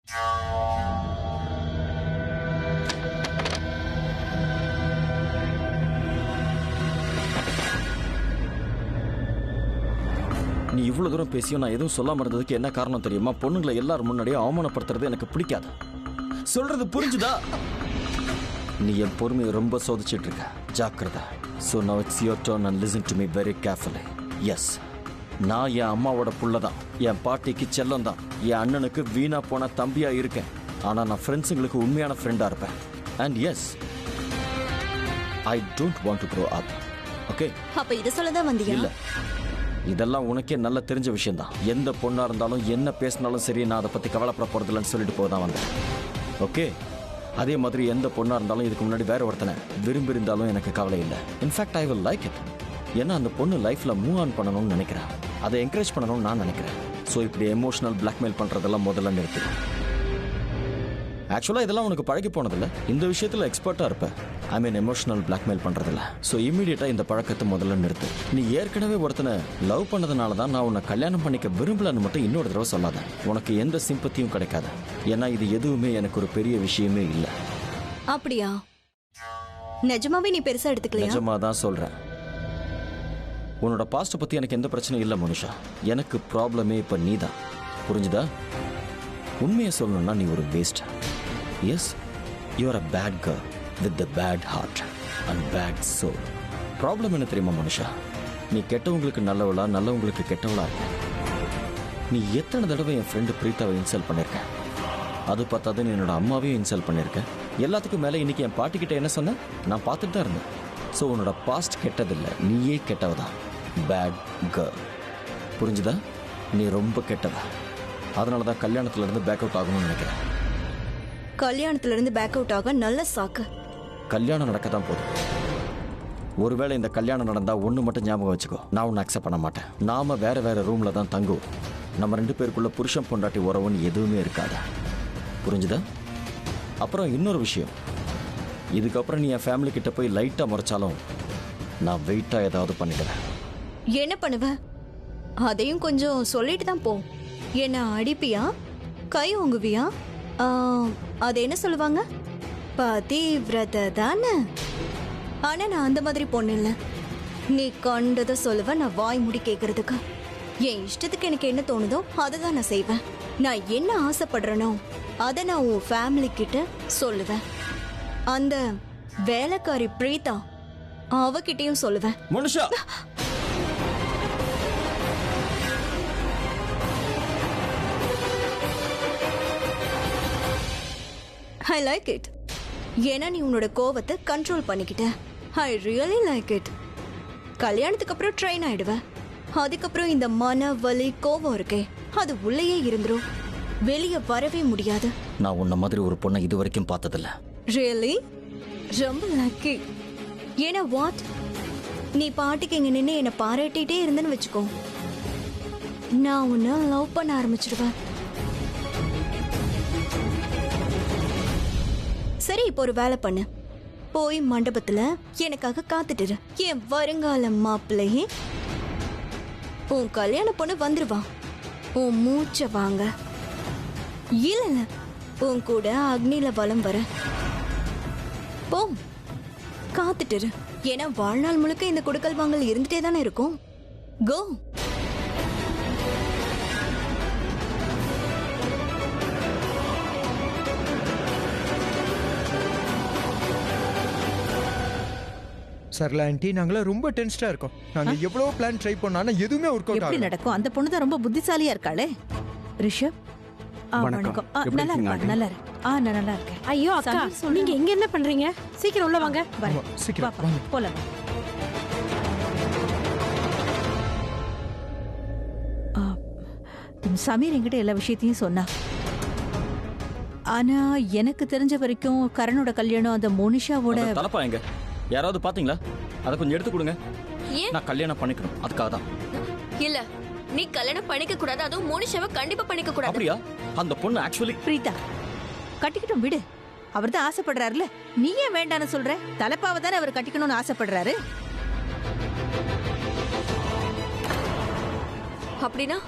நீ இவ்வளவு தூரம் பேசியும் நான் எதுவும் சொல்லாம இருந்ததுக்கு என்ன காரணம் தெரியுமா? பொண்ணுங்களை எல்லாரும் முன்னாடியே அவமானப்படுத்துறது எனக்கு பிடிக்காது. சொல்றது புரிஞ்சுதா? நீ என் பொறுமையை ரொம்ப சோதிச்சிட்டு இருக்க. ஜாக்கிரதை. So now it's your turn and listen to me very carefully. Yes, நான் என் அம்மாவோட புள்ள தான். என் பாட்டிக்கு செல்லம் தான். என் அண்ணனுக்கு வீணா போன தம்பியா இருக்கேன். ஆனா நான் ஃப்ரெண்ட்ஸுங்களுக்கு உண்மையான ஃப்ரெண்டா இருப்பேன். And yes, I don't want to grow up. Okay? அப்ப இத சொல்லதான் வந்தியா? இல்ல, இதெல்லாம் உனக்கே நல்லா தெரிஞ்ச விஷயம் தான். எந்த பொண்ணா இருந்தாலும் என்ன பேசினாலும் சரி, நான் அதை பத்தி கவலைப்பட போறதில்லைன்னு சொல்லிட்டு போதான் வந்தேன். ஓகே? அதே மாதிரி எந்த பொண்ணா இருந்தாலும் இதுக்கு முன்னாடி வேற ஒருத்தனை விரும்பி இருந்தாலும் எனக்கு கவலை இல்லை. In fact I will like it. ஏன்னா அந்த பொண்ணு லைஃப்ல மூவ் ஆன் பண்ணணும்னு நினைக்கிறேன். அதை என்கரேஜ் பண்ணணும்னு நான் நினைக்கிறேன். ஸோ இப்படி எமோஷனல் பிளாக்மெயில் பண்றதெல்லாம் முதல்ல நிறுத்து. ஆக்சுவலா இதெல்லாம் உனக்கு பழகி போனதில்ல. இந்த விஷயத்துல எக்ஸ்பர்ட்டா இருப்ப. ஐ மீன் எமோஷனல் பிளாக்மெயில் பண்றதில்ல. ஸோ இமீடியட்டா இந்த பழக்கத்தை முதல்ல நிறுத்து. நீ ஏற்கனவே ஒருத்தனை லவ் பண்ணதுனால தான் நான் உன்னை கல்யாணம் பண்ணிக்க விரும்பலன்னு மட்டும் இன்னொரு தடவை சொல்லாத. உனக்கு எந்த சிம்பத்தியும் கிடைக்காது. ஏன்னா இது எதுவுமே எனக்கு ஒரு பெரிய விஷயமே இல்லை. அப்படியா? நிஜமாவே நீ பெருசா எடுத்துக்கலையா? நிஜமா தான் சொல்றேன். உன்னோட பாஸ்ட் பத்தி எனக்கு எந்த பிரச்சனையும் இல்லை மனுஷா. எனக்கு ப்ராப்ளமே இப்ப நீதான். புரிஞ்சுதா? உண்மையை சொல்லணும்னா நீ ஒரு waste. Yes, you are a bad girl with a bad heart and bad soul. Problem என்ன தெரியுமா மனுஷா? நீ கெட்டவங்களுக்கு நல்லவளா, நல்லவங்களுக்கு கெட்டவளா இருக்க. நீ எத்தனை தடவை என் ஃப்ரெண்டு பிரீத்தாவை இன்சல்ட் பண்ணியிருக்க. அது பார்த்தாதுன்னு என்னோட அம்மாவையும் இன்சல்ட் பண்ணியிருக்க. எல்லாத்துக்கும் மேலே இன்னைக்கு என் பாட்டிக்கிட்ட என்ன சொன்ன நான் பார்த்துட்டு தான் இருந்தேன். ஸோ உன்னோட பாஸ்ட் கெட்டதில்லை, நீயே கெட்டவதான். Bad girl. புரிஞ்சுதா? நீ ரொம்ப கெட்டவ. அதனால தான் கல்யாணத்துல இருந்து பேக் அவுட் ஆகணும்னு நினைக்கிறேன். கல்யாணத்துல இருந்து பேக் அவுட் ஆக நல்ல சாக்கு. கல்யாணம் நடக்க தான் போதும். ஒருவேளை இந்த கல்யாணம் நடந்தா ஒன்று மட்டும் ஞாபகம் வச்சுக்கோ, நான் உன்னை அக்செப்ட் பண்ண மாட்டேன். நாம வேற வேற ரூம்ல தான் தங்குவோம். நம்ம 2 பேருக்குள்ள புருஷன் பொண்டாட்டி உறவுன்னு எதுவுமே இருக்காது. புரிஞ்சுதா? அப்புறம் இன்னொரு விஷயம், இதுக்கப்புறம் நீ என் ஃபேமிலி கிட்ட போய் லைட்டா முறைச்சாலும் நான் வெயிட்டா ஏதாவது பண்ணிடுவேன். என்ன பண்ணுவ? அதையும் கொஞ்சம் சொல்லிட்டு தான் போ. என்ன அடிப்பியா? கை ஓங்குவியா? அது என்ன சொல்லுவாங்க? பதிவிரத தானே. ஆனா நான் அந்த மாதிரி பொண்ணு இல்ல. நீ கண்டதை சொல்லுவ, நான் வாய் முடி கேட்கறதுக்கு. என் இஷ்டத்துக்கு எனக்கு என்ன தோணுதோ அதை தான் நான் செய்வேன். நான் என்ன ஆசைப்படுறேனோ அதை நான் உன் ஃபேமிலி கிட்ட சொல்லுவேன். அந்த வேலைக்காரி பிரீதா அவகிட்டையும் சொல்லுவேன். மனுஷா, I like it. ஏன்னா நீ உன்னோட கோவத்தை control பண்ணிக்கிட்ட. I really like it. கல்யாணத்துக்கு அப்புறம் ட்ரெயின் ஆயிடுவ. அதுக்கப்புறம் இந்த மன வலி கோவம் இருக்கே, அது உள்ளேயே இருந்துரும். வெளியே வரவே முடியாது. நான் உன்ன மாதிரி ஒரு பொண்ணை இது வரைக்கும் பார்த்ததில்ல. Really? ரொம்ப லக்கி. ஏன்னா வாட்? நீ பாட்டுக்கு இங்க நின்று என்னை பாராட்டிட்டே இருந்தேன்னு வச்சுக்கோ, நான் உன்னை லவ் பண்ண ஆரம்பிச்சிடுவேன். சரி, இப்போ ஒரு வேலை பண்ணு. போய் மண்டபத்துல எனக்காக காத்துட்டு என் வருங்கால மாப்பிள்ளையே. உன் கல்யாண பொண்ணு வந்துருவா. உன் மூச்ச வாங்க. இல்ல, உன் கூட அக்னில வலம் வர. போ, காத்துட்டு. ஏன்னா வாழ்நாள் முழுக்க இந்த கொடுக்கல் வாங்கல் இருந்துட்டே தானே இருக்கும். கோ. சரளா ஆண்டி, நாங்கள ரொம்ப டென்ஸ்டா இருக்கோம். நாங்க எவ்வளவு பிளான் ட்ரை பண்ணாலும் எதுவுமே ஒர்க் அவுட் ஆகல. எப்படி நடக்கும்? அந்த பொண்ணு தான் ரொம்ப புத்திசாலியா இருக்காளே. ரிஷப், வணக்கம். நல்லா இருக்கேன். நல்லா இருக்கு. நான் நல்லா இருக்கேன். ஐயோ அக்கா, நீங்க இங்க என்ன பண்றீங்க? சீக்கிரம் உள்ள வாங்க. சீக்கிரம் வாங்க. போலாம். சமீர் என்கிட்ட எல்லா விஷயத்தையும் சொன்னா. ஆனா எனக்கு தெரிஞ்ச வரைக்கும் கரனோட கல்யாணம் அந்த மோனிஷாவோட தலப்பா எங்க யாராவது பாத்தீங்களா? அதை கொஞ்சம் எடுத்து கொடுங்க. நான் கல்யாணம் பண்ணிக்கணும், அதுக்காக தான். இல்ல, நீ கல்யாணம் பண்ணிக்க கூடாது. அதுவும் மோனிஷாவை கண்டிப்பா பண்ணிக்க கூடாது. அப்படியா? அந்த பொண்ணு ஆக்சுவலி பிரீதா கட்டிக்கிட்டும் விடு. அவர் தான் ஆசைப்படுறாருல, நீ ஏன் வேண்டான்னு சொல்ற? தலப்பாவை தானே அவர் கட்டிக்கணும்னு ஆசைப்படுறாரு. அப்படின்னா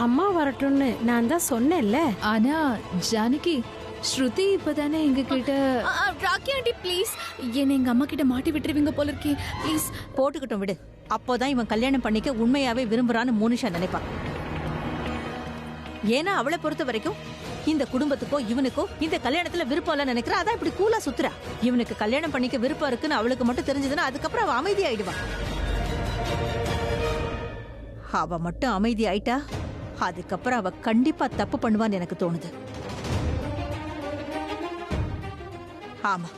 அம்மா வரட்டும்னு நான் தான் சொன்னேன்ல. ஆனா ஜானகி, ஸ்ருதி இப்பதானே எங்க கிட்ட ராக்கி ஆண்டி ப்ளீஸ் என்ன எங்க அம்மா கிட்ட மாட்டி விட்டுருவீங்க போல இருக்கே ப்ளீஸ். போட்டுக்கிட்டும் விடு. அப்போதான் இவன் கல்யாணம் பண்ணிக்க உண்மையாவே விரும்புறான்னு மோனிஷா நினைப்பான். ஏன்னா அவளை பொறுத்த வரைக்கும் இந்த குடும்பத்துக்கோ இவனுக்கோ இந்த கல்யாணத்துல விருப்பம் இல்ல நினைக்கிறா. அதான் இப்படி கூலா சுத்துறா. இவனுக்கு கல்யாணம் பண்ணிக்க விருப்பம் இருக்குன்னு அவளுக்கு மட்டும் தெரிஞ்சதுன்னா அதுக்கப்புறம் அவ அமைதி ஆயிடுவா. அவ மட்டும் அமைதி ஆயிட்டா அதுக்கப்புறம் அவ கண்டிப்பா தப்பு பண்ணுவான்னு எனக்கு தோணுது. ஆமா,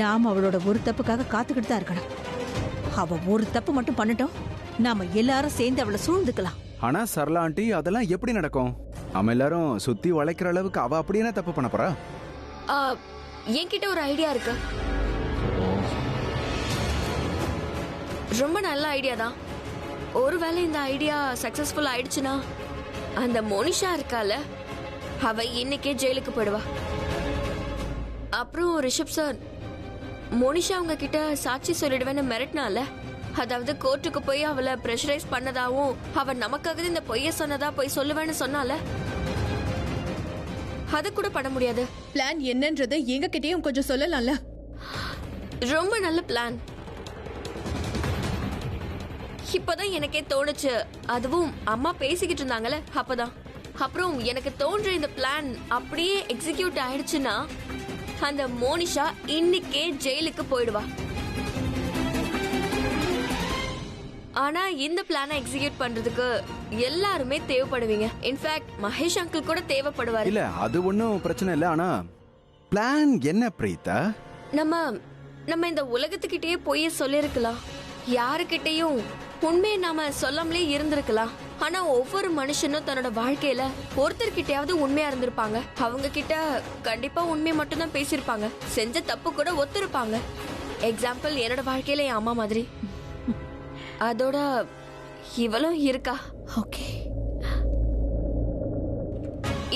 நாம அவளோட ஒரு தப்புக்காக காத்துக்கிட்டு தான் இருக்கணும். அவ ஒரு தப்பு மட்டும் பண்ணட்டும், நாம எல்லாரும் சேர்ந்து அவளை சூழ்ந்துக்கலாம். ஆனா சரளா ஆண்டி, அதெல்லாம் எப்படி நடக்கும்? நம்ம எல்லாரும் சுத்தி வளைக்கிற அளவுக்கு அவ அப்படி என்ன தப்பு பண்ண போறா? என்கிட்ட ஒரு ஐடியா இருக்கு. ரொம்ப நல்ல ஐடியா தான். ஒருவேளை இந்த ஐடியா சக்சஸ்ஃபுல் ஆயிடுச்சுன்னா அந்த மோனிஷா இருக்கால, அவ இன்னைக்கே ஜெயிலுக்கு போயிடுவா. அப்புறம் ரிஷப் சார், மோனிஷா அவங்க கிட்ட சாட்சி சொல்லிடுவேன்னு மிரட்டினால, அதாவது கோர்ட்டுக்கு போய் அவளை பிரஷரைஸ் பண்ணதாவும் அவ நமக்காக இந்த பொய்ய சொன்னதா போய் சொல்லுவேன்னு சொன்னால, அத கூட பண்ண முடியாது. பிளான் என்னன்றதை எங்க கிட்டயும் கொஞ்சம் சொல்லலாம்ல? ரொம்ப நல்ல பிளான். இப்பதான் எனக்கே தோணுச்சு. அதுவும் அம்மா பேசிக்கிட்டு இருந்தாங்கல்ல அப்பதான். அப்புறம் எனக்கு தோன்ற இந்த பிளான் அப்படியே எக்ஸிக்யூட் ஆயிடுச்சுன்னா அந்த மோனிஷா இன்னைக்கே ஜெயிலுக்கு போயிடுவா. ஆனா இந்த பிளானை எக்ஸிக்யூட் பண்றதுக்கு எல்லாருமே தேவைப்படுவீங்க. இன்ஃபேக்ட் மகேஷ் அங்கிள் கூட தேவைப்படுவார். இல்ல, அது ஒன்னும் பிரச்சனை இல்ல. ஆனா பிளான் என்ன பிரீதா? நம்ம இந்த உலகத்துக்கிட்டயே போய் சொல்லிருக்கலாம். யாருக்கிட்டையும் உண்மையை நாம சொல்லாமலே இருந்திருக்கலாம். ஆனா ஒவ்வொரு மனுஷனும் தன்னோட வாழ்க்கையில ஒருத்தர்கிட்டயாவது உண்மையா இருந்திருப்பாங்க. அவங்க கிட்ட கண்டிப்பா உண்மையை மட்டும் தான் பேசியிருப்பாங்க. செஞ்ச தப்பு கூட ஒத்துருப்பாங்க. எக்ஸாம்பிள், என்னோட வாழ்க்கையில என் அம்மா மாதிரி. அதோட இவளும் இருக்கா. ஓகே,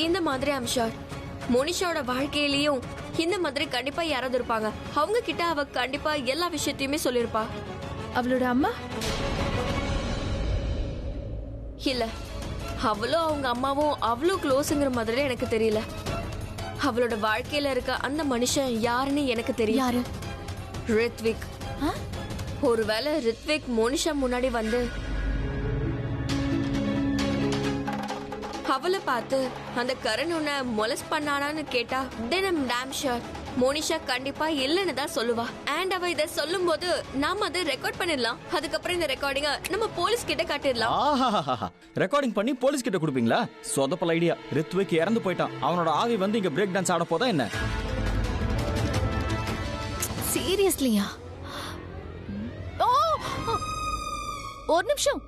இந்த மாதிரி ஐம் ஷூர் மோனிஷாவோட வாழ்க்கையிலயும் இந்த மாதிரி கண்டிப்பா யாராவது இருப்பாங்க. அவங்க கிட்ட அவ கண்டிப்பா எல்லா விஷயத்தையுமே சொல்லிருப்பா. அவளோட அம்மா இல்ல, அவளும் அவங்க அம்மாவும் அவ்வளோ க்ளோஸுங்கிற மாதிரி எனக்கு தெரியல. அவளோட வாழ்க்கையில இருக்க அந்த மனுஷன் யாருன்னு எனக்கு தெரியும். யாரு? ரித்விக். ஒருவேளை ரித்விக் மோனிஷா முன்னாடி வந்து அவளை பார்த்து அந்த கரண் உன்னை மொலஸ் பண்ணானான்னு கேட்டா then I'm damn sure Monisha கண்டிப்பா இல்லன்னு தான் சொல்லுவா. அண்ட் அவ இத சொல்லும்போது நாம அதை ரெக்கார்ட் பண்ணிடலாம். அதுக்கப்புறம் இந்த ரெக்கார்டிங்க நம்ம போலீஸ் கிட்ட காட்டிடலாம். ரெக்கார்டிங் பண்ணி போலீஸ் கிட்ட கொடுப்பீங்களா? சொதப்பல் ஐடியா. ரித்விக் இறந்து போயிட்டான். அவனோட ஆவி வந்து இங்க பிரேக் டான்ஸ் ஆட போதா என்ன? சீரியஸ்லியா? ஒரு நிமிஷம்,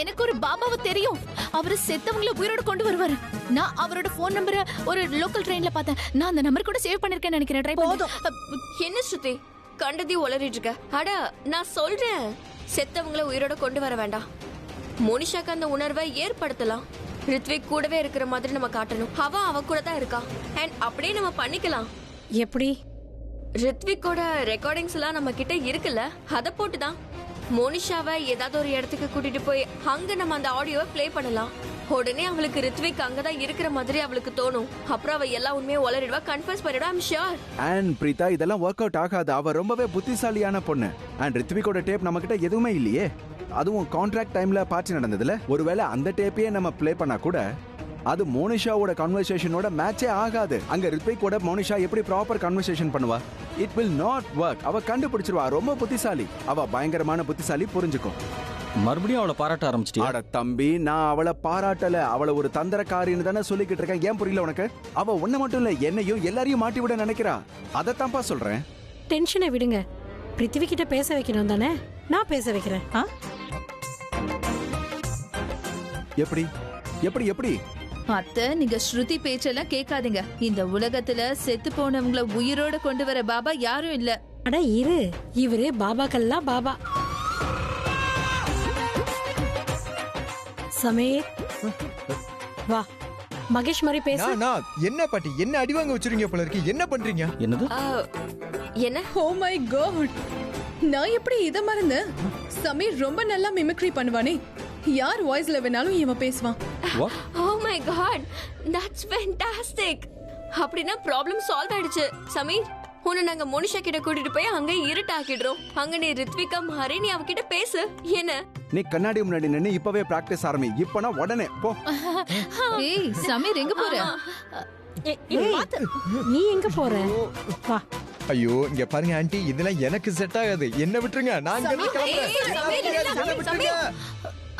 எனக்கு ஒரு பாபாவை தெரியும். அவரு செத்தவங்களை உயிரோட கொண்டு வருவாரு. நான் அவரோட போன் நம்பரை ஒரு லோக்கல் ட்ரெயின்ல பார்த்தேன். நான் அந்த நம்பர் கூட சேவ் பண்ணிருக்கேன்னு நினைக்கிறேன். ட்ரை போதும். என்ன ஸ்ருதி கண்டதையும் உளறிட்டு இருக்க? அட நான் சொல்றேன், செத்தவங்களை உயிரோட கொண்டு வர வேண்டாம். மோனிஷாக்கு அந்த உணர்வை ஏற்படுத்தலாம். ரித்விக் கூடவே இருக்கிற மாதிரி நம்ம காட்டணும். அவ கூட தான் இருக்கா. அண்ட் அப்படியே நம்ம பண்ணிக்கலாம். எப்படி? ரித்விக்கோட ரெக்கார்டிங்ஸ் எல்லாம் நம்ம கிட்ட இருக்குல்ல, அத போட்டுதான் மோனிஷாவை ஏதாவது ஒரு இடத்துக்கு கூட்டிட்டு போய் அங்க நம்ம அந்த ஆடியோவை பிளே பண்ணலாம். உடனே அவளுக்கு ரித்விக் அங்கதான் இருக்கிற மாதிரி அவளுக்கு தோணும். அப்புறம் அவ எல்லா உண்மையும் உளறிடுவா, கன்ஃபர்ஸ் பண்ணிடுவா. I'm sure. அண்ட் பிரீதா, இதெல்லாம் ஒர்க் அவுட் ஆகாது. அவ ரொம்பவே புத்திசாலியான பொண்ணு. அண்ட் ரித்விக்கோட டேப் நம்ம கிட்ட எதுவுமே இல்லையே. அதுவும் கான்ட்ராக்ட் டைம்ல பார்ட்டி நடந்ததுல. ஒருவேளை அந்த டேப்பையே நம்ம பிளே பண்ணா கூட அது மோனிஷாவோட கன்வர்சேஷனோட மேட்சே ஆகாது. அங்க ரித்விக்கோட மோனிஷா எப்படி ப்ராப்பர் கன்வர்சேஷன் பண்ணுவா? It will not work. அவ கண்டுபிடிச்சிருவா. ரொம்ப புத்திசாலி. அவ பயங்கரமான புத்திசாலி, புரிஞ்சுக்கும். மறுபடியும் அவளை பாராட்ட ஆரம்பிச்சிட்டியா? அட தம்பி, நான் அவளை பாராட்டல. அவளை ஒரு தந்திரக்காரின்னு தானே சொல்லிக்கிட்டு இருக்கேன். ஏன் புரியல உனக்கு? அவ ஒண்ணு மட்டும் இல்ல, என்னையும் எல்லாரையும் மாட்டி விட நினைக்கிறா. அதத்தான்ப்பா சொல்றேன். டென்ஷனை விடுங்க. பிருத்திவி கிட்ட பேச வைக்கணும் தானே? நான் பேச வைக்கிறேன். எப்படி எப்படி எப்படி? அத்தை, நீங்க ஸ்ருதி பேச்செல்லாம் கேட்காதீங்க. இந்த உலகத்துல செத்து போனவங்கள உயிரோட கொண்டு வர பாபா யாரும் இல்ல. அட இரு, இவரு பாபாக்கெல்லாம் பாபா. சமீர் வா, மகேஷ் மாதிரி பேச. என்ன பாட்டி, என்ன அடி வாங்க வச்சிருக்கீங்க போல இருக்கு. என்ன பண்றீங்க? என்னது? என்ன? ஓ மை காட், நான் எப்படி இத மறந்தேன்? சமீர் ரொம்ப நல்லா மிமிக்ரி பண்ணுவானே. யார் வாய்ஸ்ல வேணாலும் இவன் பேசுவான். What? Oh my god, that's fantastic. அப்படின்னா ப்ராப்ளம் சால்வ் ஆயிடுச்சு. சமீர், உன்னை நாங்க மோனிஷா கிட்ட கூட்டிட்டு போய் அங்க இருட்டாக்கிடுறோம். அங்க நீ ரித்விகா மாறி நீ அவகிட்ட பேசு. என்ன? நீ கண்ணாடி முன்னாடி நின்னு இப்பவே பிராக்டிஸ் ஆரம்பி. இப்பனா உடனே போ. ஏய் சமீர் எங்க போற? நீ எங்க போற? வா. ஐயோ இங்க பாருங்க ஆன்ட்டி, இதெல்லாம் எனக்கு செட் ஆகாது. என்ன விட்டுருங்க, நான் இங்க இருந்து கிளம்புறேன். என்ன விட்டுருங்க.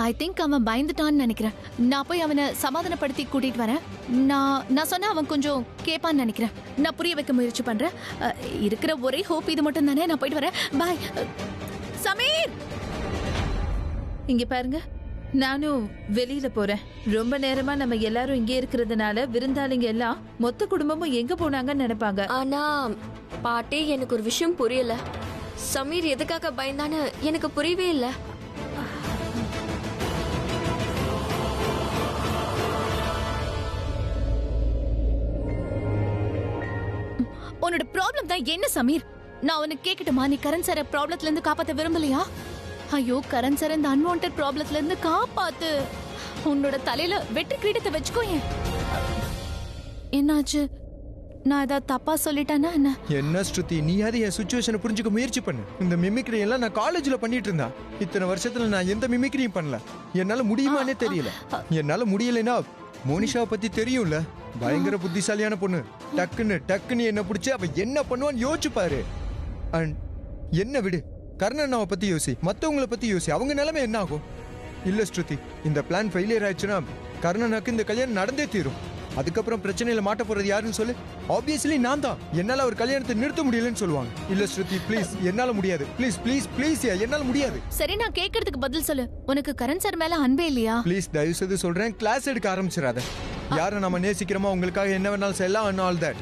ஐ திங்க் அவன் பயந்துட்டான்னு நினைக்கிறேன். நான் போய் அவனை சமாதானப்படுத்தி கூட்டிட்டு வரேன். நான் சொன்னா அவன் கொஞ்சம் கேட்பான்னு நினைக்கிறேன். நான் புரிய வைக்க முயற்சி பண்றேன். இருக்கிற ஒரே ஹோப் இது மட்டும் தானே. நான் போயிட்டு வரேன். பாய். சமீர் இங்க பாருங்க, நானும் வெளியில போறேன். ரொம்ப நேரமா நம்ம எல்லாரும் இங்கே இருக்கிறதுனால விருந்தாளிங்க எல்லாம் மொத்த குடும்பமும் எங்க போனாங்கன்னு நினைப்பாங்க. ஆனா பாட்டி, எனக்கு ஒரு விஷயம் புரியல. சமீர் எதுக்காக பயந்தான்னு எனக்கு புரியவே இல்ல. உன்னோட ப்ராப்ளம் தான் என்ன சமீர்? நான் உனக்கு கேட்கட்டுமா? நீ கரண் சார ப்ராப்ளத்துல இருந்து காப்பாத்த விரும்பலையா? ஐயோ கரண் சார், இந்த அன்வான்ட் ப்ராப்ளத்துல இருந்து காப்பாத்து. உன்னோட தலையில வெற்றி கிரீடத்தை வச்சுக்கோ. என்னாச்சு? நான் ஏதாவது தப்பா சொல்லிட்டேன்னா என்ன? என்ன ஸ்ருதி, நீ யாரு என் சுச்சுவேஷனை புரிஞ்சுக்க முயற்சி பண்ணு. இந்த மிமிக்ரி எல்லாம் நான் காலேஜ்ல பண்ணிட்டு இருந்தேன். இத்தனை வருஷத்துல நான் எந்த மிமிக்ரியும் பண்ணல. என்னால முடியுமானே தெரியல. என்னால முடியலைன்னா மோனிஷாவை பத்தி தெரியும்ல, பயங்கர புத்திசாலியான பொண்ணு. டக்குன்னு என்ன பிடிச்சி அவ என்ன பண்ணுவான்னு யோசிச்சு பாரு. அண்ட் என்ன விடு, கர்ணண்ணாவை பத்தி யோசி, மத்தவங்கள பத்தி யோசி. அவங்க நிலைமை என்ன ஆகும்? இல்ல ஸ்ருதி, இந்த பிளான் ஃபெயிலியர் ஆயிடுச்சுன்னா கர்ணனாக்கு இந்த கல்யாணம் நடந்தே தீரும். அதுக்கப்புறம் பிரச்சனையில மாட்ட போறது யாருன்னு சொல்லு? ஆப்வியஸ்லி நான் தான். என்னால ஒரு கல்யாணத்தை நிறுத்த முடியலன்னு சொல்லுவாங்க. இல்ல ஸ்ருதி ப்ளீஸ், என்னால முடியாது. ப்ளீஸ் ப்ளீஸ் ப்ளீஸ், என்னால முடியாது. சரி, நான் கேட்கறதுக்கு பதில் சொல்லு. உனக்கு கரண் சார் மேல அன்பே இல்லையா? ப்ளீஸ் தயவு செய்து சொல்றேன், கிளாஸ் எடுக்க ஆரம்பிச்சிடாத. யாரை நம்ம நேசிக்கிறோமோ அவங்களுக்காக என்ன வேணாலும் செய்யலாம். and all that.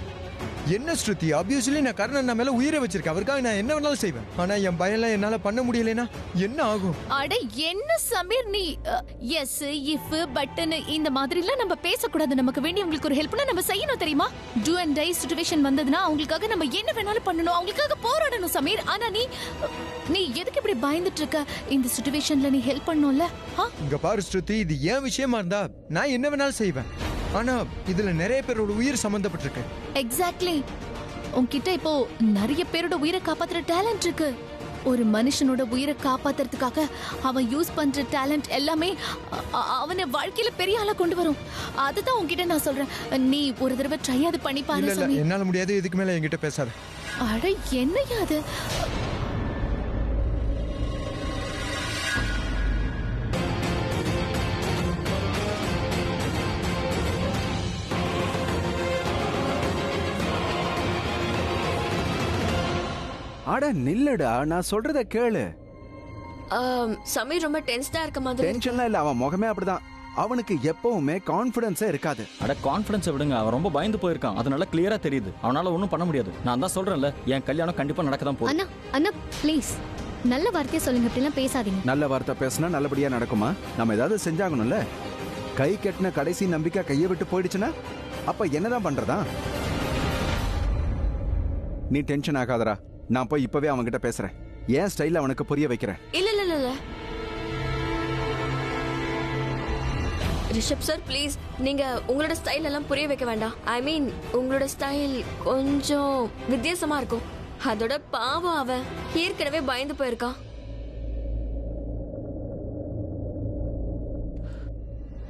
என்ன ஸ்ருதி, ஆப்வியஸ்லி நான் கர்ணன் மேல உயிரை வச்சிருக்கேன். அவருக்காக நான் என்ன வேணாலும் செய்வேன். ஆனா என் பயம்லாம் என்னால பண்ண முடியலனா என்ன ஆகும்? அட என்ன சமீர், நீ எஸ் இஃப் பட்னு இந்த மாதிரி எல்லாம் நம்ம பேசக்கூடாது. நமக்கு வேண்டி உங்களுக்கு ஒரு ஹெல்ப்னா நம்ம செய்யணும், தெரியுமா? டூ அண்ட் டை சிச்சுவேஷன் வந்ததுன்னா அவங்களுக்காக நம்ம என்ன வேணாலும் பண்ணணும், அவங்களுக்காக போராடணும் சமீர். ஆனா நீ எதுக்கு இப்படி பயந்துட்டு இருக்க? இந்த சிச்சுவேஷன்ல நீ ஹெல்ப் பண்ணணும்ல. இங்க பாரு ஸ்ருதி, இது ஏன் விஷயமா இருந்தா நான் என்ன வேணாலும் செய்வேன். ஆனா இதுல நிறைய பேரோட உயிர் சம்பந்தப்பட்டிருக்கு. எக்ஸாக்ட்லி. உன்கிட்ட இப்போ நிறைய பேரோட உயிரை காப்பாத்துற டேலண்ட் இருக்கு. ஒரு மனுஷனோட உயிரை காப்பாத்துறதுக்காக அவன் யூஸ் பண்ற டேலண்ட் எல்லாமே அவனை வாழ்க்கையில பெரிய ஆளா கொண்டு வரும். அதுதான் உன்கிட்ட நான் சொல்றேன். நீ ஒரு தடவை ட்ரை அது பண்ணி பாரு. இல்ல என்னால முடியாது, இதுக்கு மேல என்கிட்ட பேசாத. அட என்னையா அது? அட நில்லுடா, நான் சொல்றத கேளு. சமீர் ரொம்ப டென்ஸ்டா இருக்க மாதிரி. டென்ஷன்லாம் இல்ல, அவன் முகமே அப்படிதான். அவனுக்கு எப்பவுமே கான்ஃபிடன்ஸே இருக்காது. அட கான்ஃபிடன்ஸை விடுங்க, அவன் ரொம்ப பயந்து போயிருக்கான். அதனால கிளியரா தெரியுது. அவனால ஒன்றும் பண்ண முடியாது. நான் தான் சொல்றேன்ல, என் கல்யாணம் கண்டிப்பா நடக்க தான் போகுது. அண்ணா அண்ணா ப்ளீஸ் நல்ல வார்த்தையை சொல்லுங்க, அப்படிலாம் பேசாதீங்க. நல்ல வார்த்தை பேசினா நல்லபடியா நடக்குமா? நம்ம ஏதாவது செஞ்சாகணும்ல. கை கட்டின கடைசி நம்பிக்கை கையை விட்டு போயிடுச்சுன்னா அப்ப என்னதான் பண்றதா? நீ டென்ஷன் ஆகாதடா. நான் போய் இப்பவே அவன்கிட்ட பேசுறேன். ஏன் ஸ்டைல அவனுக்கு புரிய வைக்கிறேன். இல்ல ரிஷப் சார், ப்ளீஸ் நீங்க உங்களோட ஸ்டைல் எல்லாம் புரிய வைக்க வேண்டாம். ஐ மீன் உங்களோட ஸ்டைல் கொஞ்சம் வித்தியாசமா இருக்கும். அதோட பாவம் அவன் ஏற்கனவே பயந்து போயிருக்கான்.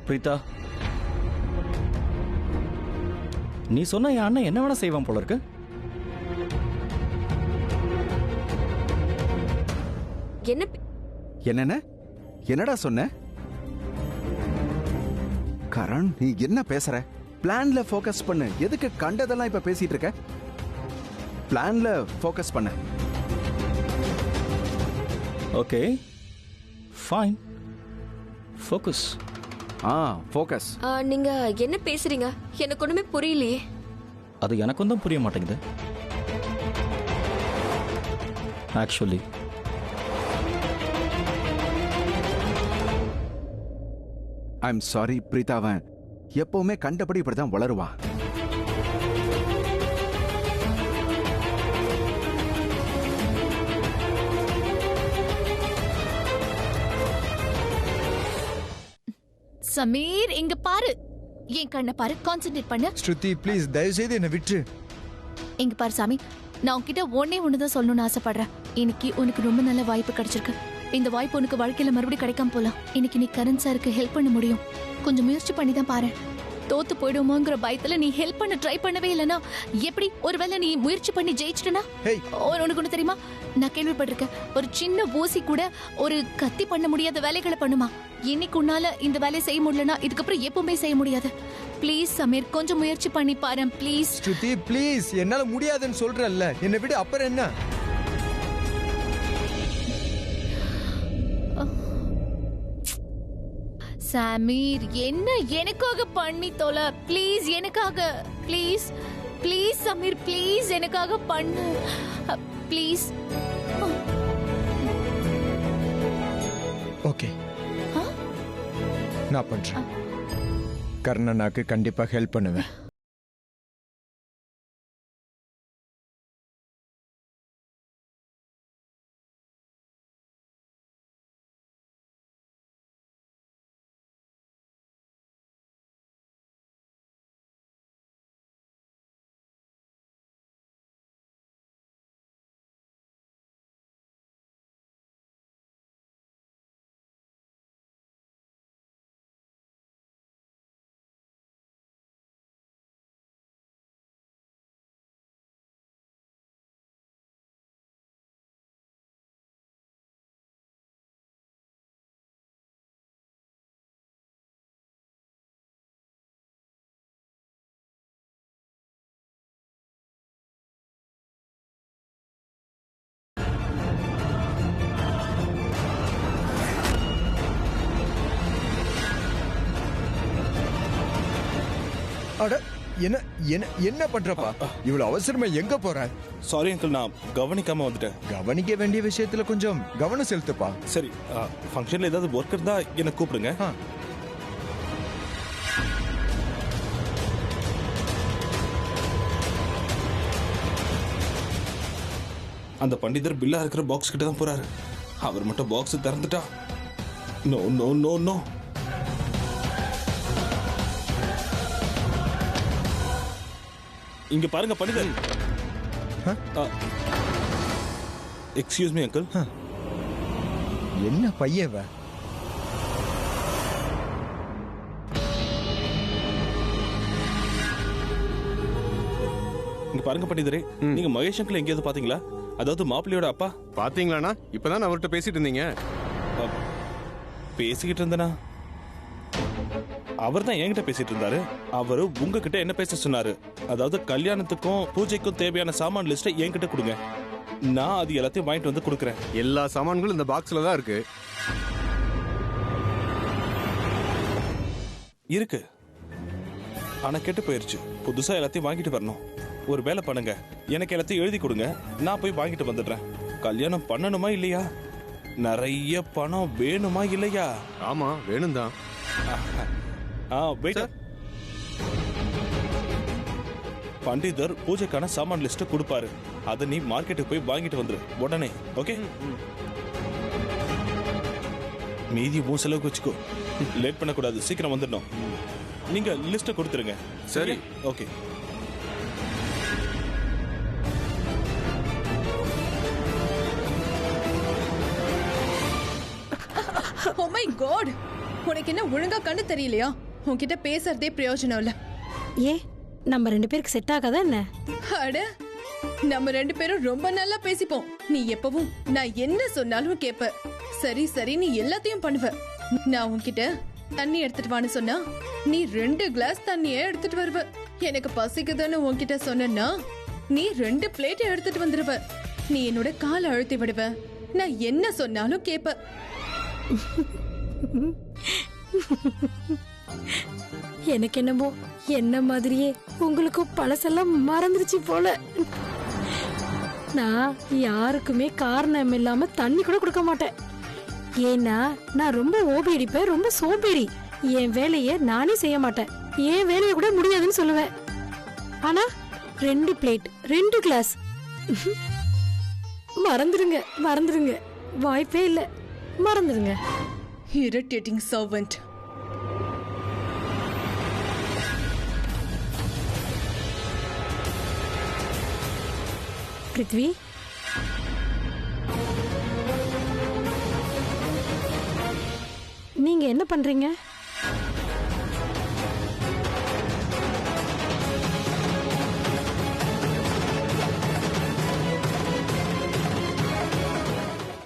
பிரீதா, நீ சொன்ன என் அண்ணன் என்ன வேணா செய்வான் போல இருக்கு. என்னடா சொன்ன? கரண், நீ என்ன பேசுற? பிளான்ல ஃபோக்கஸ் பண்ணு. எதுக்கு கண்டதெல்லாம் இப்ப பேசிட்டு இருக்க? பிளான்ல ஃபோக்கஸ் பண்ணு. Okay fine, focus. ஃபோக்கஸ். நீங்க என்ன பேசுறீங்க? எனக்கு ஒண்ணுமே புரியலையே. அது எனக்கும் தான் புரிய மாட்டேங்குது. ஆக்சுவலி ஐம் சாரி பிரீதாவன் எப்பவுமே கண்டபடி இப்படிதான் வளருவான். சமீர் இங்க பாரு, என் கண்ணை பாரு, கான்சென்ட்ரேட் பண்ணு. ஸ்ருதி ப்ளீஸ் தயவு செய்து என்ன விட்டுரு. இங்க பாரு சாமி, நான் உன்கிட்ட ஒண்ணுதான் சொல்லணும்னு ஆசைப்படுறேன். இன்னைக்கு உனக்கு ரொம்ப நல்ல வாய்ப்பு கிடைச்சிருக்கு. இந்த வாய்ப்பு உனக்கு வாழ்க்கையில மறுபடியும் கிடைக்காம போலாம். இன்னைக்கு நீ கரண் சாருக்கு ஹெல்ப் பண்ண முடியும். கொஞ்சம் முயற்சி பண்ணி தான் பாரு. தோத்து போயிடுமோங்கிற பயத்துல நீ ஹெல்ப் பண்ண ட்ரை பண்ணவே இல்லைன்னா எப்படி? ஒருவேளை நீ முயற்சி பண்ணி ஜெயிச்சிட்டனா? உனக்கு ஒண்ணு தெரியுமா, நான் கேள்விப்பட்டிருக்கேன், ஒரு சின்ன ஊசி கூட ஒரு கத்தி பண்ண முடியாத வேலைகளை பண்ணுமா. இன்னைக்கு உன்னால இந்த வேலையை செய்ய முடியலன்னா இதுக்கப்புறம் எப்பவுமே செய்ய முடியாது. ப்ளீஸ் சமீர், கொஞ்சம் முயற்சி பண்ணி பாரு ப்ளீஸ். ஸ்ருதி ப்ளீஸ், என்னால முடியாதுன்னு சொல்றல்ல, என்னை விட அப்புறம் என்ன? சமீர் என்ன எனக்காக பண்ணி தொலை ப்ளீஸ், எனக்காக ப்ளீஸ் ப்ளீஸ் சமீர் ப்ளீஸ் எனக்காக பண்ணு ப்ளீஸ். ஓகே நான் பண்றேன். கர்ணனாக்கு கண்டிப்பா ஹெல்ப் பண்ணுவேன். அட என்ன என்ன என்ன பண்றப்பா? இவ்வளவு அவசரமா எங்க போற? சாரி அங்கிள், நான் கவனிக்காம வந்துட்டேன். கவனிக்க வேண்டிய விஷயத்துல கொஞ்சம் கவனம் செலுத்துப்பா. சரி, ஃபங்க்ஷன்ல ஏதாவது ஒர்க் இருந்தா என்ன கூப்பிடுங்க. அந்த பண்டிதர் பில்லா இருக்கிற பாக்ஸ் கிட்ட தான் போறாரு. அவர் மட்டும் பாக்ஸ் திறந்துட்டா நோ நோ நோ நோ. இங்க பாருங்க பண்டிதர். Excuse me uncle. என்ன பையன்? இங்க பாருங்க பண்டிதரே, நீங்க மகேஷ் அங்கிள் எங்கேயாவது பாத்தீங்களா? அதாவது மாப்பிள்ளையோட அப்பா. பாத்தீங்களாண்ணா? இப்பதான் அவர்கிட்ட பேசிட்டு இருந்தீங்க. பேசிக்கிட்டு இருந்தனா? அவர் தான் என்கிட்ட பேசிட்டு இருந்தாரு. அவரு உங்ககிட்ட என்ன பேச சொன்னாரு? அதாவது கல்யாணத்துக்கும் பூஜைக்கும் தேவையான சாமான் லிஸ்ட்டை என்கிட்ட கொடுங்க, நான் அது எல்லாத்தையும் வாங்கிட்டு வந்து கொடுக்குறேன். எல்லா சாமான்களும் இந்த பாக்ஸ்ல தான் இருக்கு. ஆனா கெட்டு போயிருச்சு. புதுசா எல்லாத்தையும் வாங்கிட்டு வரணும். ஒரு வேலை பண்ணுங்க, எனக்கு எல்லாத்தையும் எழுதி கொடுங்க, நான் போய் வாங்கிட்டு வந்துடுறேன். கல்யாணம் பண்ணணுமா இல்லையா? நிறைய பணம் வேணுமா இல்லையா? ஆமா வேணும் தான். பண்டிதர் பூஜைக்கான சாமான் லிஸ்ட் கொடுப்பாரு. அதை நீ மார்க்கெட்டுக்கு போய் வாங்கிட்டு வந்துரு உடனே. ஓகே, மீதி உன் செலவுக்கு வச்சுக்கோ. லேட் பண்ணக்கூடாது, சீக்கிரம் வந்துடணும். நீங்க லிஸ்ட் கொடுத்துருங்க. சரி ஓகே. ஓ மை காட், உனக்கு என்ன ஒழுங்கா கண்ணு தெரியலையா? உன்கிட்ட பேசுறதே பிரயோஜனம் இல்ல. ஏ நம்ம ரெண்டு பேருக்கு செட் ஆகாதா என்ன? அட, நம்ம ரெண்டு பேரும் ரொம்ப நல்லா பேசிப்போம். நீ எப்பவும் நான் என்ன சொன்னாலும் கேப்ப. சரி சரி, நீ எல்லாத்தையும் பண்ணுவ. நான் உன்கிட்ட தண்ணி எடுத்துட்டு வான்னு சொன்னா நீ 2 கிளாஸ் தண்ணியே எடுத்துட்டு வருவ. எனக்கு பசிக்குதுன்னு உன்கிட்ட சொன்னா நீ 2 பிளேட் எடுத்துட்டு வந்துருவ. நீ என்னோட காலை அழுத்தி விடுவ. நான் என்ன சொன்னாலும் கேப்ப. எனக்கு என்னமோ என்ன மாதிரியே உங்களுக்கும் பழசெல்லாம் மறந்துருச்சு போல. நான் யாருக்குமே காரணம் இல்லாம தண்ணி கூட கொடுக்க மாட்டேன். ஏன்னா நான் ரொம்ப ஓபி அடிப்பேன், ரொம்ப சோம்பேறி. என் வேலையை நானே செய்ய மாட்டேன். என் வேலையை கூட முடியாதுன்னு சொல்லுவேன். ஆனா 2 பிளேட் 2 கிளாஸ் மறந்துருங்க மறந்துருங்க, வாய்ப்பே இல்லை, மறந்துருங்க. Irritating servant. பிருத்வி, நீங்க என்ன பண்றீங்க?